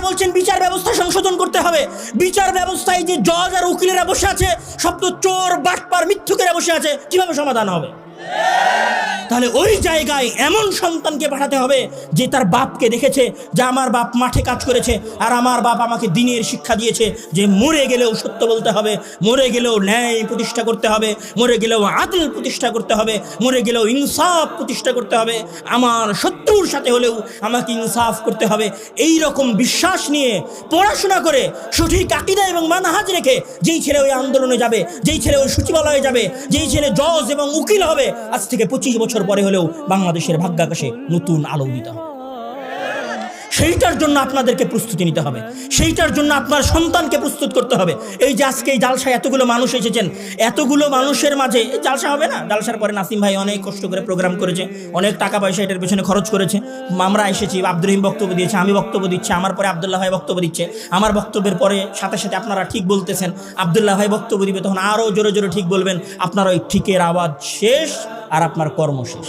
বলছেন বিচার ব্যবস্থা সংশোধন করতে হবে। বিচার ব্যবস্থায় যে জজ আর উকিলেরা বসে আছে, সব তো চোর, বাটপার, মিথ্যুকেরা বসে আছে, কিভাবে সমাধান হবে? তাহলে ওই জায়গায় এমন সন্তানকে পাঠাতে হবে যে তার বাপকে দেখেছে যে আমার বাপ মাঠে কাজ করেছে, আর আমার বাপ আমাকে দ্বীনের শিক্ষা দিয়েছে যে মরে গেলেও সত্য বলতে হবে, মরে গেলেও ন্যায় প্রতিষ্ঠা করতে হবে, মরে গেলেও আদল প্রতিষ্ঠা করতে হবে, মরে গেলেও ইনসাফ প্রতিষ্ঠা করতে হবে, আমার শত্রুর সাথে হলেও আমাকে ইনসাফ করতে হবে। এই রকম বিশ্বাস নিয়ে পড়াশোনা করে সঠিক আকীদা এবং মানহাজ রেখে যেই ছেলে ওই আন্দোলনে যাবে, যেই ছেলে ওই সচিবালয়ে যাবে, যেই ছেলে জজ এবং উকিল হবে, আজ থেকে 25 বছর পরে হলেও বাংলাদেশের ভাগ্যাকাশে নতুন আলো দিতে হবে। সেইটার জন্য আপনাদেরকে প্রস্তুতি নিতে হবে, সেইটার জন্য আপনার সন্তানকে প্রস্তুত করতে হবে। এই যে আজকে এই জালসায় এতগুলো মানুষ এসেছেন, এতগুলো মানুষের মাঝে জালসা হবে না? জালসার পরে নাসিম ভাই অনেক কষ্ট করে প্রোগ্রাম করেছে, অনেক টাকা পয়সা এটার পেছনে খরচ করেছে। আমরা এসেছি, আব্দুর রহিম বক্তব্য দিয়েছে, আমি বক্তব্য দিচ্ছি, আমার পরে আবদুল্লাহ ভাই বক্তব্য দিচ্ছে, আমার বক্তব্যের পরে সাথে সাথে আপনারা ঠিক বলতেছেন, আবদুল্লাহ ভাই বক্তব্য দিবে, তখন আরও জোরে জোরে ঠিক বলবেন। আপনার ওই ঠিকের আওয়াজ শেষ আর আপনার কর্ম শেষ।